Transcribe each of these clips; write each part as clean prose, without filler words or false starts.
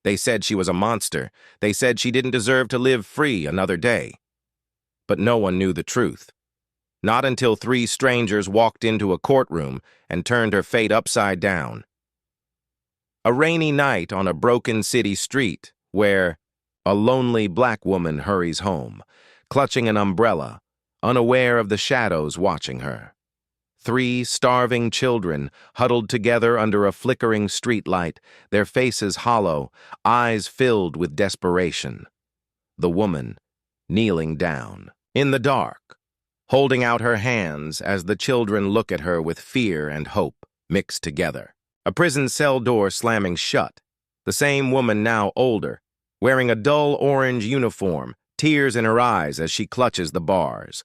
They said she was a monster. They said she didn't deserve to live free another day. But no one knew the truth. Not until three strangers walked into a courtroom and turned her fate upside down. A rainy night on a broken city street where a lonely black woman hurries home, clutching an umbrella, unaware of the shadows watching her. Three starving children huddled together under a flickering streetlight, their faces hollow, eyes filled with desperation. The woman, kneeling down, in the dark, holding out her hands as the children look at her with fear and hope mixed together. A prison cell door slamming shut. The same woman, now older, wearing a dull orange uniform, tears in her eyes as she clutches the bars.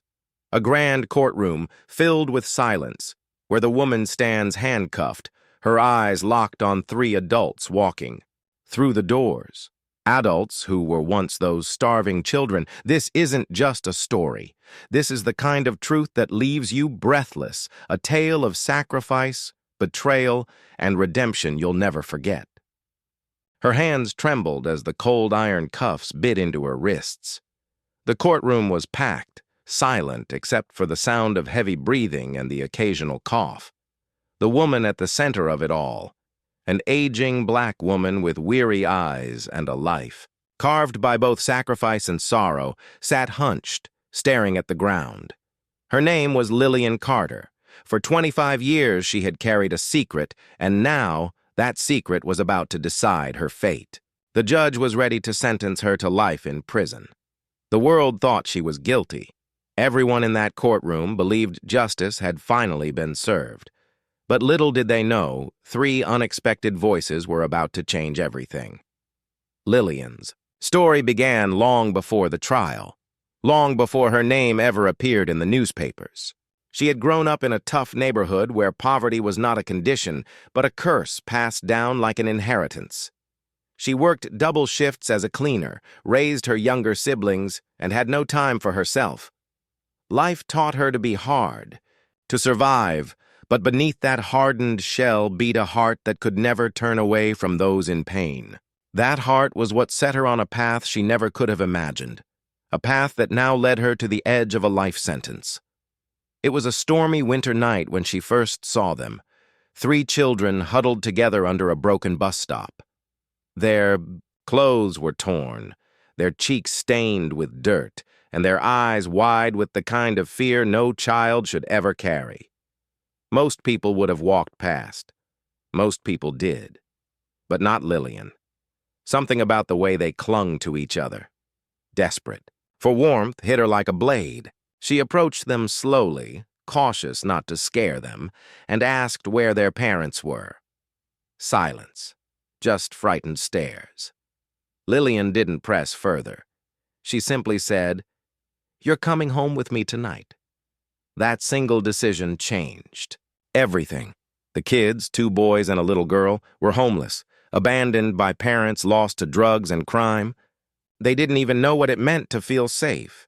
A grand courtroom filled with silence, where the woman stands handcuffed, her eyes locked on three adults walking through the doors. Adults who were once those starving children. This isn't just a story. This is the kind of truth that leaves you breathless, a tale of sacrifice, betrayal, and redemption you'll never forget. Her hands trembled as the cold iron cuffs bit into her wrists. The courtroom was packed, silent except for the sound of heavy breathing and the occasional cough. The woman at the center of it all, an aging black woman with weary eyes and a life, carved by both sacrifice and sorrow, sat hunched, staring at the ground. Her name was Lillian Carter. For 25 years she had carried a secret, and now that secret was about to decide her fate. The judge was ready to sentence her to life in prison. The world thought she was guilty. Everyone in that courtroom believed justice had finally been served. But little did they know, three unexpected voices were about to change everything. Lillian's story began long before the trial, long before her name ever appeared in the newspapers. She had grown up in a tough neighborhood where poverty was not a condition, but a curse passed down like an inheritance. She worked double shifts as a cleaner, raised her younger siblings, and had no time for herself. Life taught her to be hard, to survive, but beneath that hardened shell beat a heart that could never turn away from those in pain. That heart was what set her on a path she never could have imagined, a path that now led her to the edge of a life sentence. It was a stormy winter night when she first saw them, three children huddled together under a broken bus stop. Their clothes were torn, their cheeks stained with dirt, and their eyes wide with the kind of fear no child should ever carry. Most people would have walked past. Most people did. But not Lillian. Something about the way they clung to each other. Desperate. For warmth hit her like a blade. She approached them slowly, cautious not to scare them, and asked where their parents were. Silence. Just frightened stares. Lillian didn't press further. She simply said, "You're coming home with me tonight." That single decision changed everything. The kids, two boys and a little girl, were homeless, abandoned by parents lost to drugs and crime. They didn't even know what it meant to feel safe.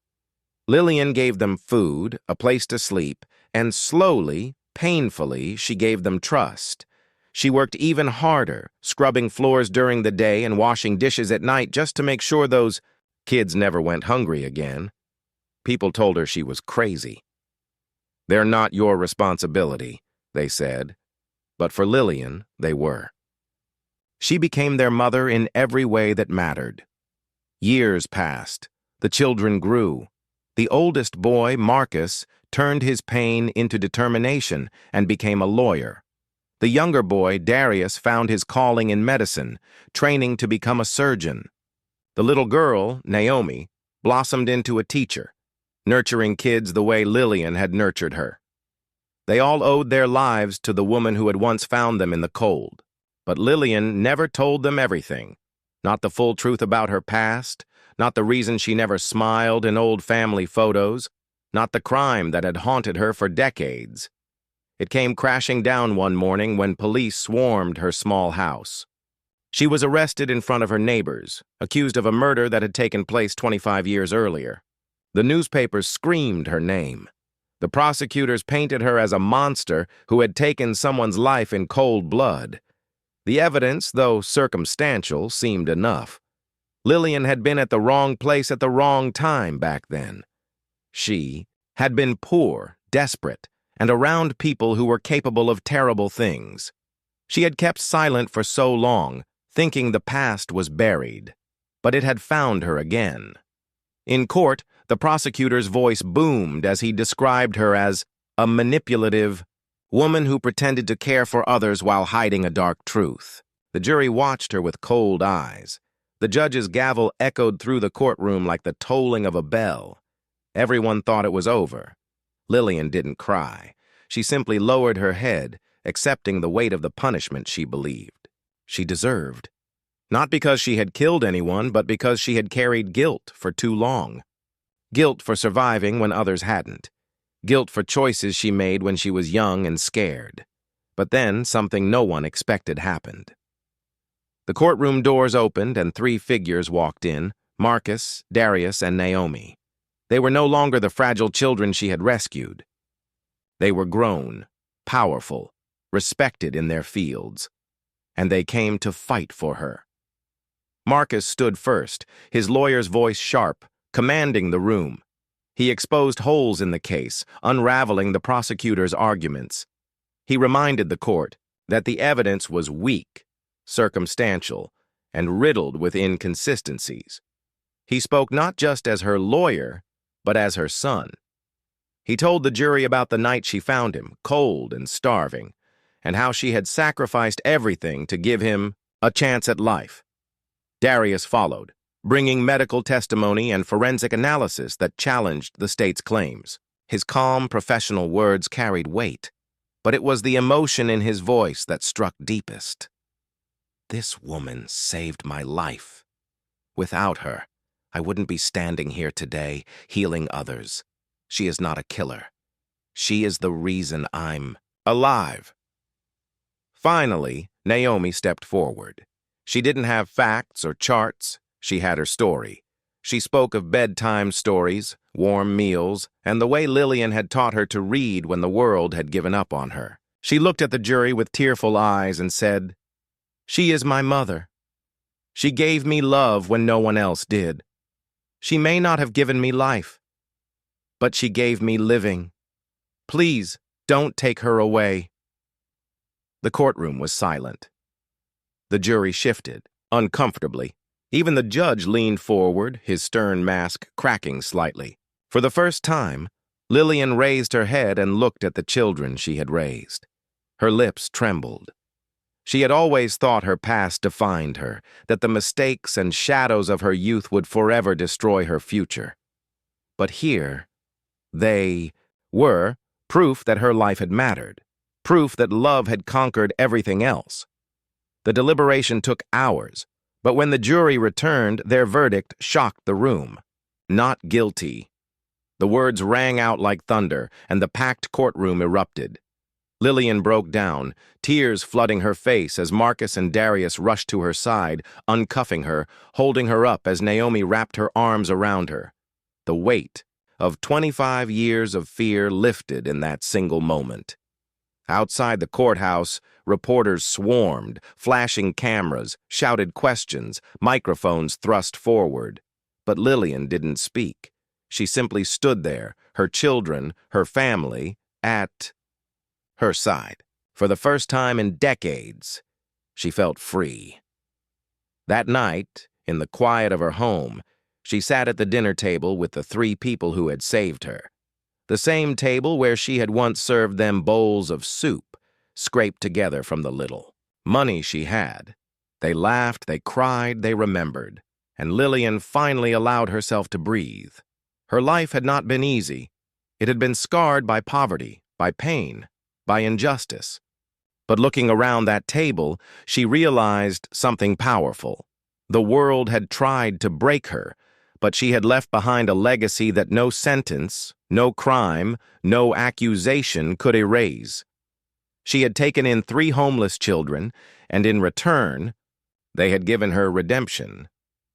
Lillian gave them food, a place to sleep, and slowly, painfully, she gave them trust. She worked even harder, scrubbing floors during the day and washing dishes at night just to make sure those kids never went hungry again. People told her she was crazy. "They're not your responsibility," they said. But for Lillian, they were. She became their mother in every way that mattered. Years passed. The children grew. The oldest boy, Marcus, turned his pain into determination and became a lawyer. The younger boy, Darius, found his calling in medicine, training to become a surgeon. The little girl, Naomi, blossomed into a teacher, nurturing kids the way Lillian had nurtured her. They all owed their lives to the woman who had once found them in the cold. But Lillian never told them everything. Not the full truth about her past, not the reason she never smiled in old family photos, not the crime that had haunted her for decades. It came crashing down one morning when police swarmed her small house. She was arrested in front of her neighbors, accused of a murder that had taken place 25 years earlier. The newspapers screamed her name. The prosecutors painted her as a monster who had taken someone's life in cold blood. The evidence, though circumstantial, seemed enough. Lillian had been at the wrong place at the wrong time back then. She had been poor, desperate, and around people who were capable of terrible things. She had kept silent for so long, thinking the past was buried. But it had found her again. In court, the prosecutor's voice boomed as he described her as a manipulative woman who pretended to care for others while hiding a dark truth. The jury watched her with cold eyes. The judge's gavel echoed through the courtroom like the tolling of a bell. Everyone thought it was over. Lillian didn't cry. She simply lowered her head, accepting the weight of the punishment she believed she deserved. Not because she had killed anyone, but because she had carried guilt for too long. Guilt for surviving when others hadn't. Guilt for choices she made when she was young and scared. But then something no one expected happened. The courtroom doors opened and 3 figures walked in, Marcus, Darius, and Naomi. They were no longer the fragile children she had rescued. They were grown, powerful, respected in their fields, and they came to fight for her. Marcus stood first, his lawyer's voice sharp, commanding the room. He exposed holes in the case, unraveling the prosecutor's arguments. He reminded the court that the evidence was weak, circumstantial, and riddled with inconsistencies. He spoke not just as her lawyer, but as her son. He told the jury about the night she found him, cold and starving, and how she had sacrificed everything to give him a chance at life. Darius followed, bringing medical testimony and forensic analysis that challenged the state's claims. His calm, professional words carried weight, but it was the emotion in his voice that struck deepest. This woman saved my life. Without her, I wouldn't be standing here today, healing others. She is not a killer. She is the reason I'm alive. Finally, Naomi stepped forward. She didn't have facts or charts. She had her story. She spoke of bedtime stories, warm meals, and the way Lillian had taught her to read when the world had given up on her. She looked at the jury with tearful eyes and said, "She is my mother. She gave me love when no one else did. She may not have given me life, but she gave me living. Please, don't take her away." The courtroom was silent. The jury shifted, uncomfortably. Even the judge leaned forward, his stern mask cracking slightly. For the first time, Lillian raised her head and looked at the children she had raised. Her lips trembled. She had always thought her past defined her, that the mistakes and shadows of her youth would forever destroy her future. But here, they were proof that her life had mattered, proof that love had conquered everything else. The deliberation took hours, but when the jury returned, their verdict shocked the room. Not guilty. The words rang out like thunder, and the packed courtroom erupted. Lillian broke down, tears flooding her face as Marcus and Darius rushed to her side, uncuffing her, holding her up as Naomi wrapped her arms around her. The weight of 25 years of fear lifted in that single moment. Outside the courthouse, reporters swarmed, flashing cameras, shouted questions, microphones thrust forward. But Lillian didn't speak. She simply stood there, her children, her family, at her side. For the first time in decades, she felt free. That night, in the quiet of her home, she sat at the dinner table with the 3 people who had saved her. The same table where she had once served them bowls of soup, scraped together from the little money she had. They laughed, they cried, they remembered, and Lillian finally allowed herself to breathe. Her life had not been easy. It had been scarred by poverty, by pain, by injustice. But looking around that table, she realized something powerful. The world had tried to break her, but she had left behind a legacy that no sentence, no crime, no accusation could erase. She had taken in 3 homeless children, and in return, they had given her redemption.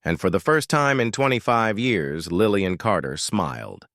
And for the first time in 25 years, Lillian Carter smiled.